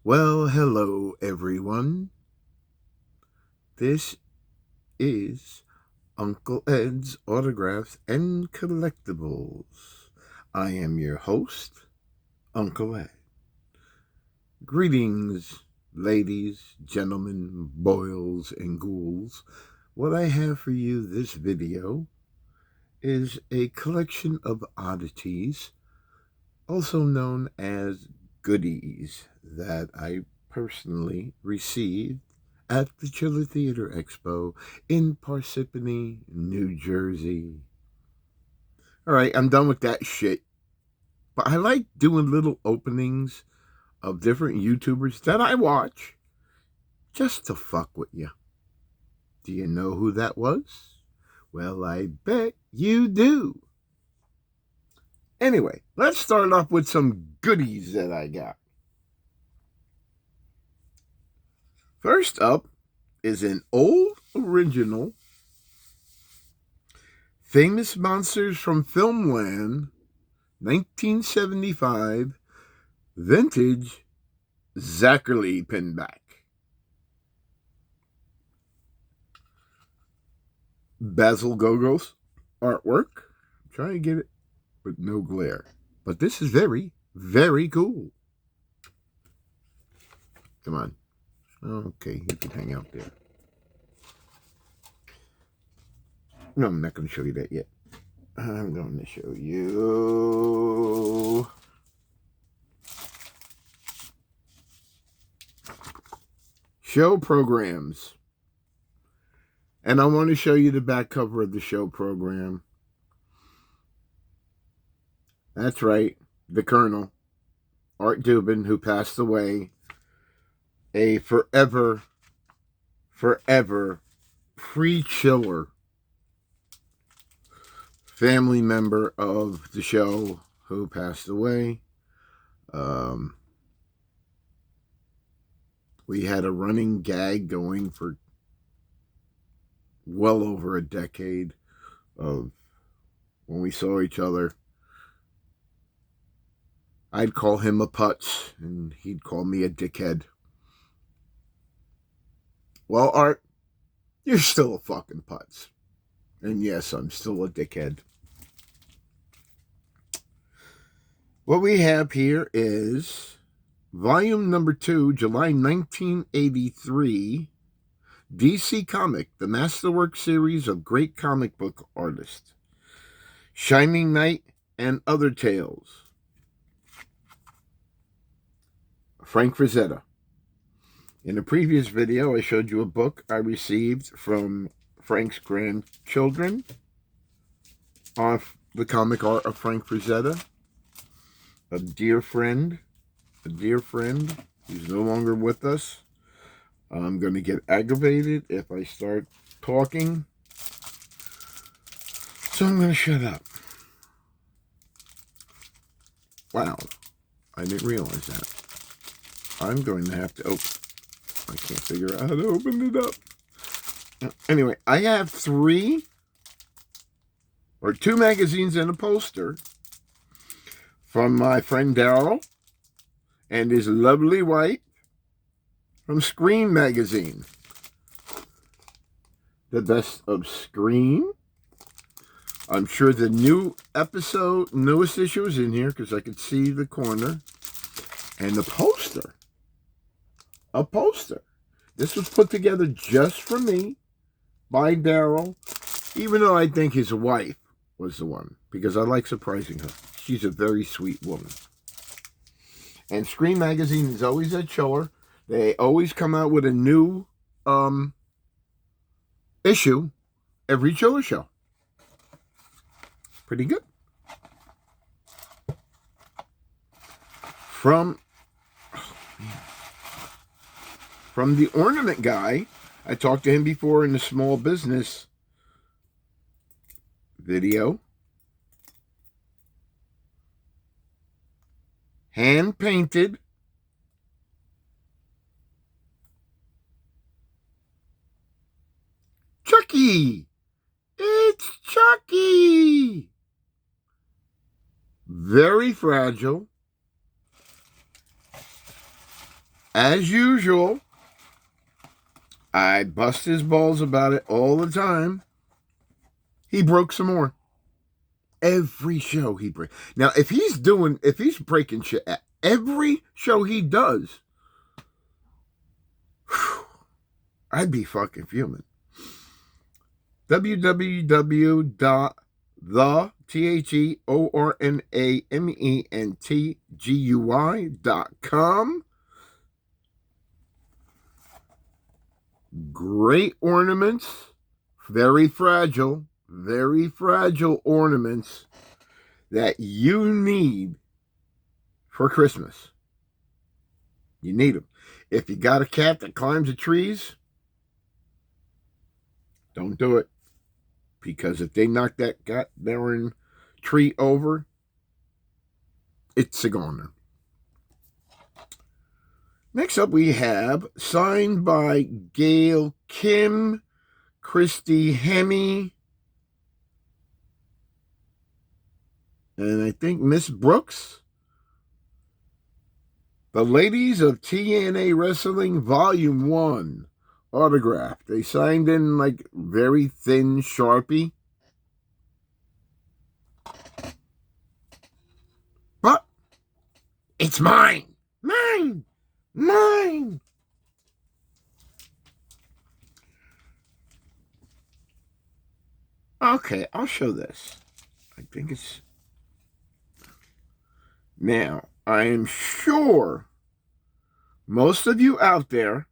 Well, hello everyone. This is Uncle Ed's Autographs and Collectibles. I am your host, Uncle Ed. Greetings, ladies, gentlemen, boils, and ghouls. What I have for you this video is a collection of oddities, also known as goodies, that I personally received at the Chiller Theater Expo in Parsippany, New Jersey. All right, I'm done with that shit. But I like doing little openings of different YouTubers that I watch just to fuck with you. Do you know who that was? Well, I bet you do. Anyway, let's start off with some goodies that I got. First up is an old original Famous Monsters from Filmland 1975 vintage Zachary pinback. Basil Gogos artwork. I'm trying to get it with no glare. But this is very, very cool. Come on. Okay, you can hang out there. No, I'm not going to show you that yet. I'm going to show you show programs. And I want to show you the back cover of the show program. That's right, the Colonel, Art Dubin, who passed away, a forever pre-chiller family member of the show who passed away. We had a running gag going for well over a decade of when we saw each other. I'd call him a putz, and he'd call me a dickhead. Well, Art, you're still a fucking putz. And yes, I'm still a dickhead. What we have here is volume number 2, July 1983, DC Comic, the Masterwork series of great comic book artists. Shining Knight and Other Tales. Frank Frazetta. In a previous video, I showed you a book I received from Frank's grandchildren on the comic art of Frank Frazetta. A dear friend who's no longer with us. I'm going to get aggravated if I start talking. So I'm going to shut up. Wow, I didn't realize that. I'm going to have to open. I can't figure out how to open it up. Anyway, I have 2 magazines and a poster from my friend Daryl and his lovely wife from Scream magazine. The Best of Scream. I'm sure the newest issue is in here because I could see the corner. And the poster. A poster. This was put together just for me by Daryl, even though I think his wife was the one, because I like surprising her. She's a very sweet woman. And Scream magazine is always a chiller. They always come out with a new issue every chiller show. Pretty good. From the ornament guy, I talked to him before in the small business video. Hand painted Chucky. It's Chucky. Very fragile. as usual, I bust his balls about it all the time. He broke some more. Every show he breaks. Now, if he's breaking shit at every show he does, whew, I'd be fucking fuming. www.thethornamentgui.com. Great ornaments, very fragile ornaments that you need for Christmas. You need them. If you got a cat that climbs the trees, don't do it. Because if they knock that goddamn tree over, it's a goner. Next up, we have signed by Gail Kim, Christy Hemme, and I think Miss Brooks. The Ladies of TNA Wrestling Volume 1 autograph. They signed in like very thin Sharpie. But it's mine. Mine. Mine. Okay, I'll show this. I think it's... Now, I am sure most of you out there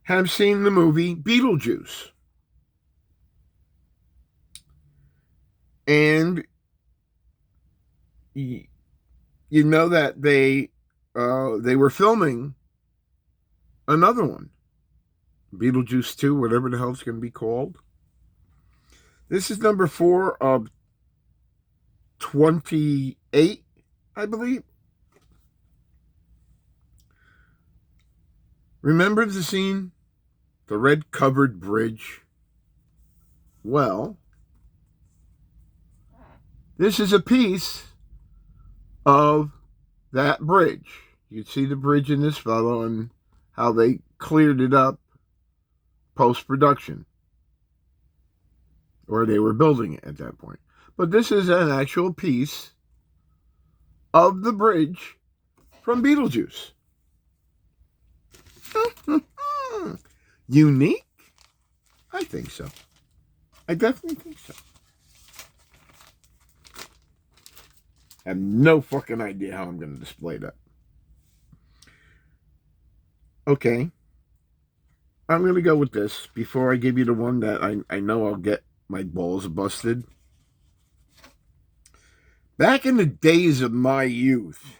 have seen the movie Beetlejuice. And you know that they were filming another one. Beetlejuice 2, whatever the hell it's going to be called. This is number 4 of 28, I believe. Remember the scene? The red covered bridge? Well, this is a piece of that bridge. You can see the bridge in this photo and how they cleared it up post-production. Or they were building it at that point. But this is an actual piece of the bridge from Beetlejuice. Unique? I think so. I definitely think so. I have no fucking idea how I'm going to display that. Okay. I'm going to go with this before I give you the one that I know I'll get my balls busted. Back in the days of my youth,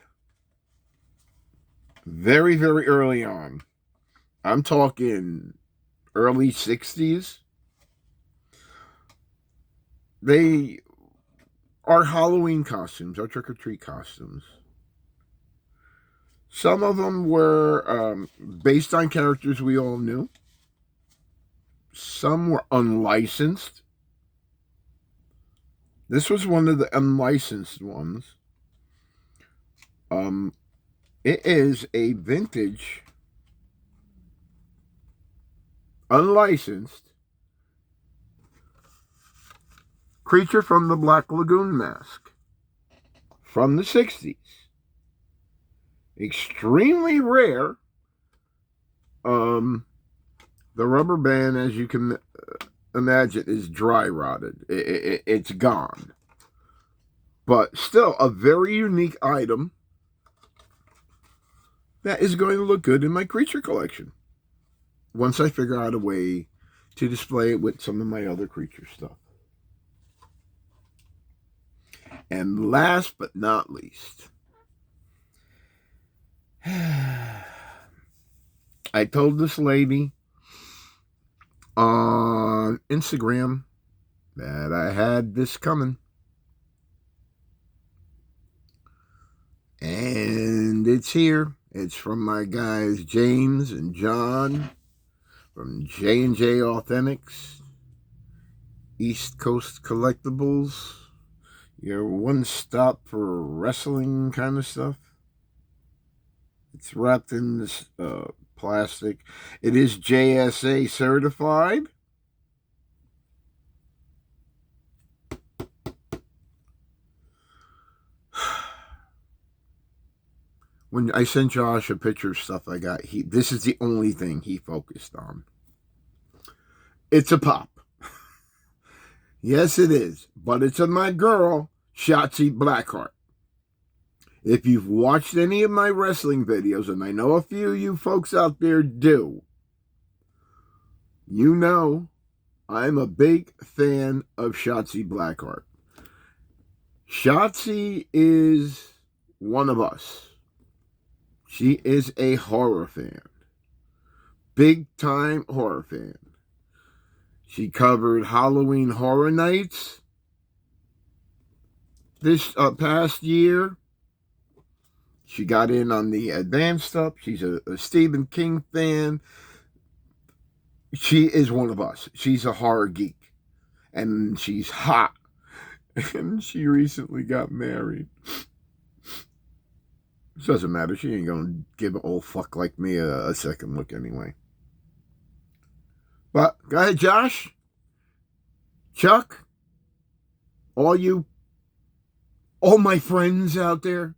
very, very early on, I'm talking early 60s, they are Halloween costumes, or trick-or-treat costumes. Some of them were based on characters we all knew. Some were unlicensed. This was one of the unlicensed ones. It is a vintage, unlicensed Creature from the Black Lagoon mask from the 60s. Extremely rare. The rubber band, as you can imagine, is dry rotted. It's gone. But still a very unique item that is going to look good in my creature collection once I figure out a way to display it with some of my other creature stuff. And last but not least, I told this lady on Instagram that I had this coming. And it's here. It's from my guys James and John from J&J Authentics, East Coast Collectibles, your one-stop for wrestling kind of stuff. It's wrapped in this plastic. It is JSA certified. When I sent Josh a picture of stuff I got, this is the only thing he focused on. It's a pop. Yes, it is. But it's of my girl, Shotzi Blackheart. If you've watched any of my wrestling videos, and I know a few of you folks out there do, you know I'm a big fan of Shotzi Blackheart. Shotzi is one of us. She is a horror fan. Big time horror fan. She covered Halloween Horror Nights this past year. She got in on the advanced stuff. She's a Stephen King fan. She is one of us. She's a horror geek. And she's hot. And she recently got married. It doesn't matter. She ain't going to give an old fuck like me a second look anyway. But go ahead, Josh. Chuck. All my friends out there.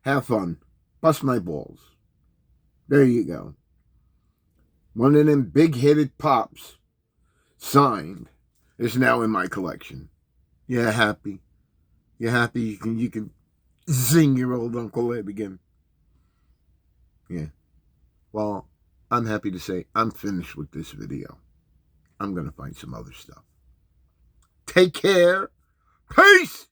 Have fun. Bust my balls. There you go. One of them big-headed pops, signed, is now in my collection. Yeah, happy. You happy you can zing your old Uncle Ed again. Yeah. Well, I'm happy to say I'm finished with this video. I'm going to find some other stuff. Take care. Peace!